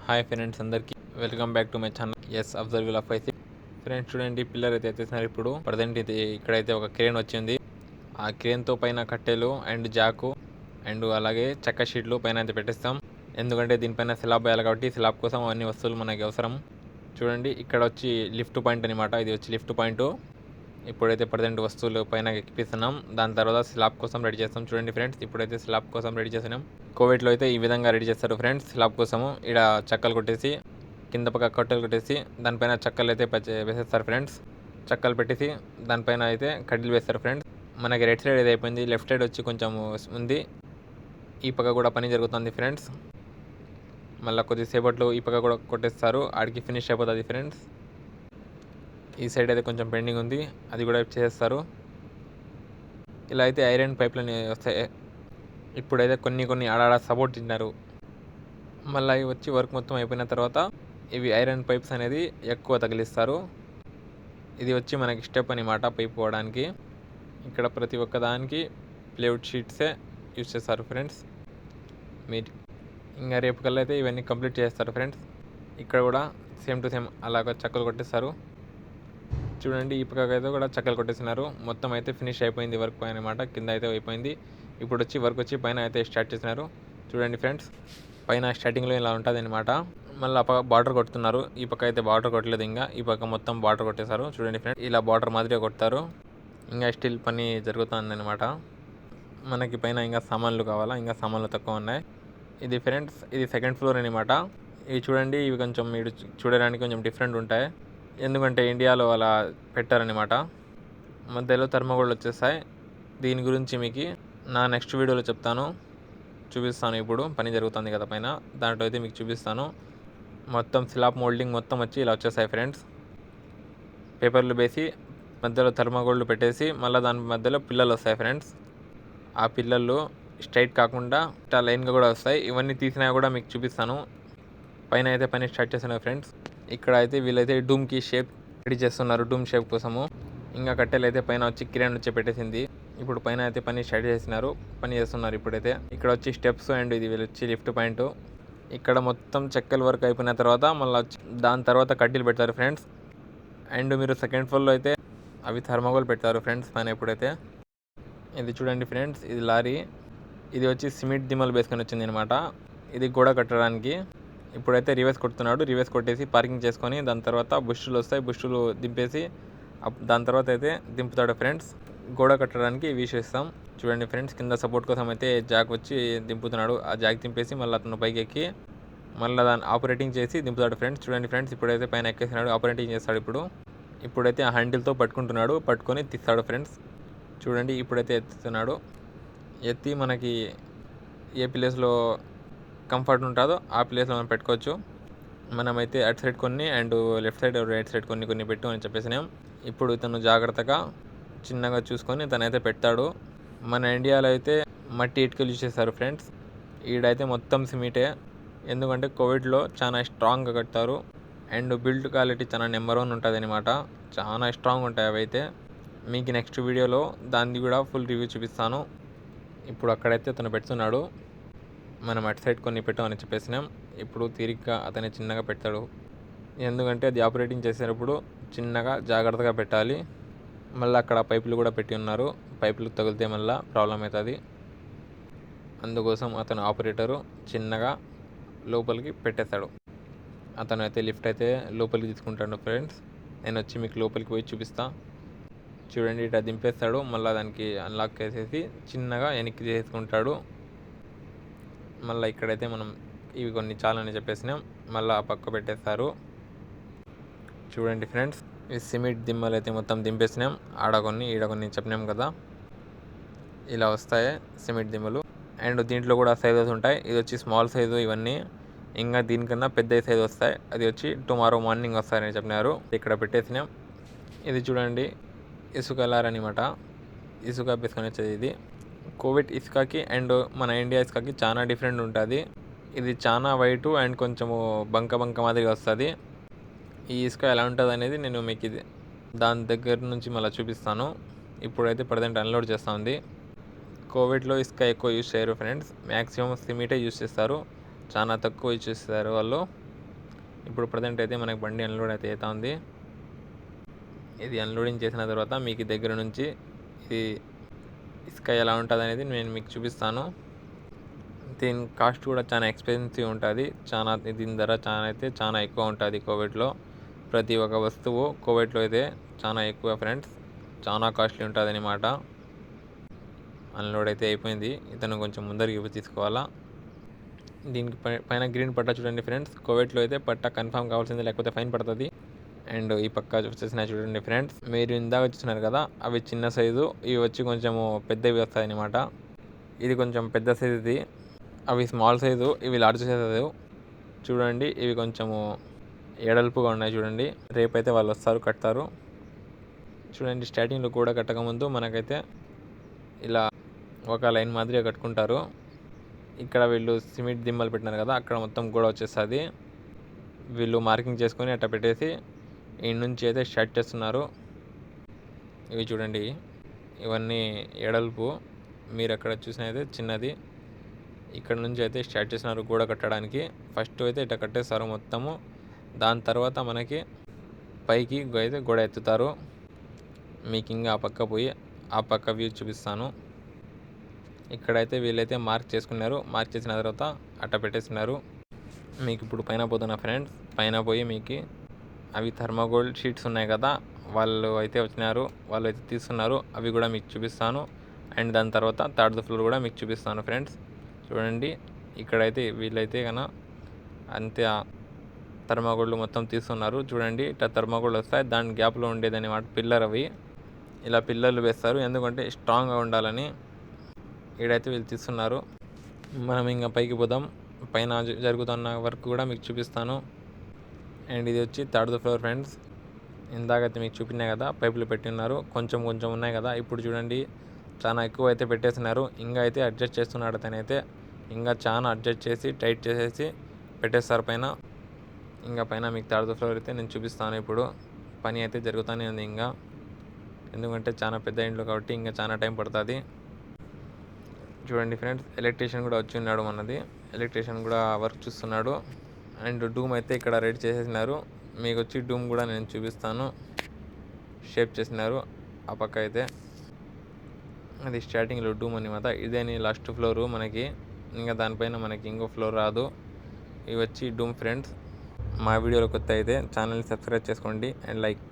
Hi friends, అందరికీ welcome back to my channel. Observe of IC. Friends చూడండి, pillar అయితే ఎత్తేస్తున్నారు. ఇప్పుడు ప్రజెంట్ ఇది ఇక్కడైతే ఒక క్రేన్ వచ్చింది. ఆ క్రేన్తో పైన కట్టెలు అండ్ జాకు అండ్ అలాగే చెక్క షీట్లు పైన అయితే పెట్టిస్తాం. ఎందుకంటే దీనిపైన స్లాబ్ వేయాలి కాబట్టి స్లాబ్ కోసం అన్ని వస్తువులు మనకి అవసరం. చూడండి, ఇక్కడ వచ్చి లిఫ్ట్ పాయింట్ అనమాట. ఇది వచ్చి లిఫ్ట్ పాయింట్. ఇప్పుడైతే ప్రజెంట్ వస్తువులు పైన ఎక్కిపిస్తున్నాం. దాని తర్వాత స్లాబ్ కోసం రెడీ చేస్తాం. చూడండి ఫ్రెండ్స్, ఇప్పుడైతే స్లాబ్ కోసం రెడీ చేస్తున్నాం. కోవిడ్లో అయితే ఈ విధంగా రెడీ చేస్తారు ఫ్రెండ్స్. స్లాబ్ కోసము ఇక్కడ చెక్కలు కొట్టేసి కింద పక్క కట్టెలు కొట్టేసి దానిపైన చెక్కలు అయితే వేసేస్తారు ఫ్రెండ్స్. చెక్కలు పెట్టేసి దానిపైన అయితే కడ్డీలు వేస్తారు ఫ్రెండ్స్. మనకి రైట్ సైడ్ అయితే అయిపోయింది. లెఫ్ట్ సైడ్ వచ్చి కొంచెం ఉంది. ఈ పక్క కూడా పని జరుగుతుంది ఫ్రెండ్స్. మళ్ళీ కొద్దిసేపట్లో ఈ పక్క కూడా కొట్టేస్తారు. ఆడికి ఫినిష్ అయిపోతుంది ఫ్రెండ్స్. ఈ సైడ్ అయితే కొంచెం పెండింగ్ ఉంది, అది కూడా చేస్తారు. ఇలా అయితే ఐరన్ పైప్లని వస్తాయి. ఇప్పుడైతే కొన్ని ఆడాడ సపోర్ట్ తిన్నారు. మళ్ళీ అవి వచ్చి వర్క్ మొత్తం అయిపోయిన తర్వాత ఇవి ఐరన్ పైప్స్ అనేది ఎక్కువ తగిలిస్తారు. ఇది వచ్చి మనకి స్టెప్ అనమాట పైప్ పోవడానికి. ఇక్కడ ప్రతి ఒక్క దానికి ప్లేవుడ్ షీట్సే యూజ్ చేస్తారు ఫ్రెండ్స్. మీరు ఇంకా రేపు కల్లా అయితే ఇవన్నీ కంప్లీట్ చేస్తారు ఫ్రెండ్స్. ఇక్కడ కూడా సేమ్ టు సేమ్ అలాగ చెక్కలు కొట్టేస్తారు. చూడండి, ఈ పక్క అయితే కూడా చెక్కలు కొట్టేస్తున్నారు. మొత్తం అయితే ఫినిష్ అయిపోయింది వర్క్ పైన అనమాట. కింద అయితే అయిపోయింది. ఇప్పుడు వచ్చి వర్క్ వచ్చి పైన అయితే స్టార్ట్ చేస్తున్నారు. చూడండి ఫ్రెండ్స్, పైన స్టార్టింగ్లో ఇలా ఉంటుంది అనమాట. మళ్ళీ ఆ పక్క బార్డర్ కొడుతున్నారు. ఈ పక్క అయితే బార్డర్ కొట్టలేదు, ఇంకా ఈ పక్క మొత్తం బార్డర్ కొట్టేశారు. చూడండి ఫ్రెండ్స్, ఇలా బార్డర్ మాదిరిగా కొడతారు. ఇంకా స్టిల్ పని జరుగుతుంది అనమాట. మనకి పైన ఇంకా సామాన్లు కావాలా, ఇంకా సామాన్లు తక్కువ ఉన్నాయి. ఇది ఫ్రెండ్స్, ఇది సెకండ్ ఫ్లోర్ అనమాట. ఇవి చూడండి, ఇవి కొంచెం మీరు చూడడానికి కొంచెం డిఫరెంట్ ఉంటాయి. ఎందుకంటే ఇండియాలో అలా పెట్టారనమాట. మధ్యలో థర్మోకోల్ వచ్చేస్తాయి. దీని గురించి మీకు నా నెక్స్ట్ వీడియోలో చెప్తాను, చూపిస్తాను. ఇప్పుడు పని జరుగుతుంది కదా పైన, దాంట్లో అయితే మీకు చూపిస్తాను. మొత్తం స్లాబ్ మోల్డింగ్ మొత్తం వచ్చి ఇలా వచ్చేస్తాయి ఫ్రెండ్స్. పేపర్లు వేసి మధ్యలో థర్మోకోల్డ్ పెట్టేసి మళ్ళీ దాని మధ్యలో పిల్లలు వస్తాయి ఫ్రెండ్స్. ఆ పిల్లలు స్ట్రైట్ కాకుండా ఇట్లా లైన్గా కూడా వస్తాయి. ఇవన్నీ తీసినా కూడా మీకు చూపిస్తాను. పైన అయితే పని స్టార్ట్ చేస్తున్నారు ఫ్రెండ్స్. ఇక్కడ అయితే వీళ్ళైతే డూమ్కి షేప్ రెడీ చేస్తున్నారు, డూమ్ షేప్ కోసము. ఇంకా కట్టెలు అయితే పైన వచ్చి కిరణ్ వచ్చి పెట్టేసింది. ఇప్పుడు పైన అయితే పని స్టార్ట్ చేస్తున్నారు, పని చేస్తున్నారు. ఇప్పుడైతే ఇక్కడ వచ్చి స్టెప్స్ అండ్ ఇది వీళ్ళు వచ్చి లిఫ్ట్ పాయింట్. ఇక్కడ మొత్తం చెక్కల వర్క్ అయిపోయిన తర్వాత మళ్ళీ దాని తర్వాత కడ్డీలు పెడతారు ఫ్రెండ్స్. అండ్ మీరు సెకండ్ ఫ్లోర్లో అయితే అవి థర్మోకోల్ పెడతారు ఫ్రెండ్స్ పైన. ఇప్పుడైతే ఇది చూడండి ఫ్రెండ్స్, ఇది లారీ. ఇది వచ్చి సిమెంట్ దిమ్మలు వేసుకొని వచ్చింది అనమాట. ఇది గోడ కట్టడానికి. ఇప్పుడైతే రివర్స్ కొడుతున్నాడు. రివర్స్ కొట్టేసి పార్కింగ్ చేసుకొని దాని తర్వాత బుష్లు వస్తాయి, బుష్లు దింపేసి దాని తర్వాత అయితే దింపుతాడు ఫ్రెండ్స్. గోడ కట్టడానికి ఇవి చేస్తాం. చూడండి ఫ్రెండ్స్, కింద సపోర్ట్ కోసం అయితే జాక్ వచ్చి దింపుతున్నాడు. ఆ జాక్ దింపేసి మళ్ళీ అతను పైకి ఎక్కి మళ్ళీ దాన్ని ఆపరేటింగ్ చేసి దింపుతాడు ఫ్రెండ్స్. చూడండి ఫ్రెండ్స్, ఇప్పుడైతే పైన ఎక్కేసినాడు, ఆపరేటింగ్ చేస్తాడు. ఇప్పుడైతే ఆ హ్యాండిల్తో పట్టుకుంటున్నాడు, పట్టుకొని తీస్తాడు ఫ్రెండ్స్. చూడండి, ఇప్పుడైతే ఎత్తుతున్నాడు. ఎత్తి మనకి ఏ ప్లేస్లో కంఫర్ట్ ఉంటుందో ఆ ప్లేస్లో మనం పెట్టుకోవచ్చు. మనమైతే అటు సైడ్ కొన్ని and left side right side కొన్ని పెట్టు అని చెప్పేసినాం. ఇప్పుడు తను జాగ్రత్తగా చిన్నగా చూసుకొని తనైతే పెడతాడు. మన ఇండియాలో అయితే మట్టి ఇటుకలు యూజ్ చేస్తారు ఫ్రెండ్స్. ఈడైతే మొత్తం సిమెంటే. ఎందుకంటే కోవిడ్లో చాలా స్ట్రాంగ్గా కడతారు అండ్ బిల్డ్ క్వాలిటీ చాలా నెంబర్ 1 ఉంటుంది అనమాట. చాలా స్ట్రాంగ్ ఉంటాయి అవి అయితే. మీకు నెక్స్ట్ వీడియోలో దాన్ని కూడా ఫుల్ రివ్యూ చూపిస్తాను. ఇప్పుడు అక్కడైతే తను పెడుతున్నాడు. మనం అటు సైడ్ కొన్ని పెట్టామని చెప్పేసినాం. ఇప్పుడు తీరిగ్గా అతనే చిన్నగా పెడతాడు. ఎందుకంటే అది ఆపరేటింగ్ చేసేటప్పుడు చిన్నగా జాగ్రత్తగా పెట్టాలి. మళ్ళీ అక్కడ పైపులు కూడా పెట్టి ఉన్నారు. పైపులు తగిలితే మళ్ళీ ప్రాబ్లం అవుతుంది. అందుకోసం అతను ఆపరేటరు చిన్నగా లోపలికి పెట్టేస్తాడు. అతను అయితే లిఫ్ట్ అయితే లోపలికి తీసుకుంటాడు ఫ్రెండ్స్. నేను వచ్చి మీకు లోపలికి పోయి చూపిస్తా. చూడండి, ఇట్లా దింపేస్తాడు. మళ్ళీ దానికి అన్లాక్ చేసేసి చిన్నగా వెనక్కి చేసుకుంటాడు. మళ్ళీ ఇక్కడైతే మనం ఇవి కొన్ని చాలని చెప్పేసినాం. మళ్ళీ ఆ పక్క పెట్టేస్తారు. చూడండి ఫ్రెండ్స్, ఈ సిమెంట్ దిమ్మలు అయితే మొత్తం దింపేసినాం. ఆడ కొన్ని ఈడ కొన్ని చెప్పినాం కదా, ఇలా వస్తాయి సిమెంట్ దిమ్మలు. అండ్ దీంట్లో కూడా సైజెస్ ఉంటాయి. ఇది వచ్చి స్మాల్ సైజు ఇవన్నీ. ఇంకా దీనికన్నా పెద్ద సైజు వస్తాయి. అది వచ్చి టుమారో మార్నింగ్ వస్తాయని చెప్పినారు. ఇక్కడ పెట్టేసినాం. ఇది చూడండి, ఇసుక లారీ అనమాట. ఇసుక వేసుకొని వచ్చేది ఇది. కోవిడ్ ఇసుకకి అండ్ మన ఇండియా ఇసుకకి చాలా డిఫరెంట్ ఉంటుంది. ఇది చాలా వైటు అండ్ కొంచెము బంక మాదిరిగా వస్తుంది. ఈ ఇసుక ఎలా ఉంటుంది అనేది నేను మీకు ఇది దాని దగ్గర నుంచి మళ్ళీ చూపిస్తాను. ఇప్పుడైతే ప్రజెంట్ అన్లోడ్ చేస్తూ ఉంది. కోవిడ్లో ఇసుక ఎక్కువ యూజ్ చేయరు ఫ్రెండ్స్. మ్యాక్సిమం సిమెంటే యూజ్ చేస్తారు. చాలా తక్కువ యూజ్ చేస్తారు వాళ్ళు. ఇప్పుడు ప్రజెంట్ అయితే మనకి బండి అన్లోడ్ అయితే అవుతా ఉంది. ఇది అన్లోడింగ్ చేసిన తర్వాత మీకు దగ్గర నుంచి ఇది ఇసుక ఎలా ఉంటుంది అనేది నేను మీకు చూపిస్తాను. దీని కాస్ట్ కూడా చాలా ఎక్స్పెన్సివ్ ఉంటుంది. దీని ధర చాలా ఎక్కువ ఉంటుంది కోవిడ్లో. ప్రతి ఒక్క వస్తువు కోవిడ్లో అయితే చాలా ఎక్కువ ఫ్రెండ్స్, చాలా కాస్ట్లీ ఉంటుంది అనమాట. అన్లోడ్ అయితే అయిపోయింది. ఇతను కొంచెం ముందరికి తీసుకోవాలా. దీనికి పైన గ్రీన్ పట్ట చూడండి ఫ్రెండ్స్. కోవిడ్లో అయితే పట్ట కన్ఫర్మ్ కావాల్సింది, లేకపోతే ఫైన్ పడుతుంది. అండ్ ఈ పక్క వచ్చేసిన చూడండి ఫ్రెండ్స్, మీరు ఇందాక చూస్తున్నారు కదా అవి చిన్న సైజు, ఇవి వచ్చి కొంచెము పెద్దవి వస్తాయి అనమాట. ఇది కొంచెం పెద్ద సైజుది, అవి స్మాల్ సైజు, ఇవి లార్జ్ సైజు. చూడండి ఇవి కొంచెము ఎడల్పుగా ఉన్నాయి చూడండి. రేపైతే వాళ్ళు వస్తారు, కడతారు. చూడండి స్టార్టింగ్లో కూడా కట్టకముందు మనకైతే ఇలా ఒక లైన్ మాదిరిగా కట్టుకుంటారు. ఇక్కడ వీళ్ళు సిమెంట్ దిమ్మలు పెట్టినారు కదా, అక్కడ మొత్తం గోడ వచ్చేస్తుంది. వీళ్ళు మార్కింగ్ చేసుకొని అట్లా పెట్టేసి ఈ నుంచి అయితే స్టార్ట్ చేస్తున్నారు. ఇవి చూడండి, ఇవన్నీ ఎడల్పు, మీరు అక్కడ చూసినైతే చిన్నది. ఇక్కడ నుంచి అయితే స్టార్ట్ చేస్తున్నారు గోడ కట్టడానికి. ఫస్ట్ అయితే ఇట్లా కట్టేస్తారు మొత్తము. దాని తర్వాత మనకి పైకి అయితే గోడ ఎత్తుతారు. మీకు ఇంకా ఆ పక్క పోయి ఆ పక్క వ్యూ చూపిస్తాను. ఇక్కడైతే వీళ్ళైతే మార్క్ చేసుకున్నారు. మార్క్ చేసిన తర్వాత అట్ట పెట్టేస్తున్నారు. మీకు ఇప్పుడు పైన పోతున్నా ఫ్రెండ్స్. పైన పోయి మీకు అవి థర్మాకోల్ షీట్స్ ఉన్నాయి కదా, వాళ్ళు అయితే వచ్చినారు, వాళ్ళు అయితే తీస్తున్నారు. అవి కూడా మీకు చూపిస్తాను. అండ్ దాని తర్వాత థర్డ్ ఫ్లోర్ కూడా మీకు చూపిస్తాను ఫ్రెండ్స్. చూడండి ఇక్కడైతే వీళ్ళైతే కన్నా అంతే థర్మాకోళ్ళు మొత్తం తీస్తున్నారు. చూడండి ఇట్లా థర్మాకోళ్ళు వస్తాయి, దాని గ్యాప్లో ఉండేదని మాట పిల్లర్. అవి ఇలా పిల్లర్లు వేస్తారు, ఎందుకంటే స్ట్రాంగ్గా ఉండాలని. ఈడైతే వీళ్ళు తీస్తున్నారు. మనం ఇంకా పైకి పోదాం. పైన జరుగుతున్న వర్క్ కూడా మీకు చూపిస్తాను. అండ్ ఇది వచ్చి థర్డ్ ఫ్లోర్ ఫ్రెండ్స్. ఇందాకైతే మీకు చూపినాయి కదా పైపులు పెట్టిన్నారు, కొంచెం కొంచెం ఉన్నాయి కదా. ఇప్పుడు చూడండి చాలా ఎక్కువ అయితే పెట్టేస్తున్నారు. ఇంకా అయితే అడ్జస్ట్ చేస్తున్నాడు అతనైతే. ఇంకా చాలా అడ్జస్ట్ చేసి టైట్ చేసేసి పెట్టేస్తారు పైన. ఇంకా పైన మీకు థర్డ్ ఫ్లోర్ అయితే నేను చూపిస్తాను. ఇప్పుడు పని అయితే జరుగుతూనే ఉంది ఇంకా, ఎందుకంటే చాలా పెద్ద ఇంట్లో కాబట్టి ఇంకా చాలా టైం పడుతుంది. చూడండి ఫ్రెండ్స్, ఎలక్ట్రీషియన్ కూడా వచ్చి ఉన్నాడు మనది. ఎలక్ట్రీషియన్ కూడా వర్క్ చూస్తున్నాడు. అండ్ డూమ్ అయితే ఇక్కడ రెడీ చేసేసినారు. మీకు వచ్చి డూమ్ కూడా నేను చూపిస్తాను. షేప్ చేసినారు ఆ పక్క అయితే. అది స్టార్టింగ్లో డూమ్ అనమాట. ఇదేని లాస్ట్ ఫ్లోరు మనకి. ఇంకా దానిపైన మనకి ఇంకో ఫ్లోర్ రాదు. ఇవి వచ్చి డూమ్ ఫ్రెండ్స్. మా వీడియోలో కొత్త అయితే ఛానల్ని సబ్స్క్రైబ్ చేసుకోండి అండ్ లైక్.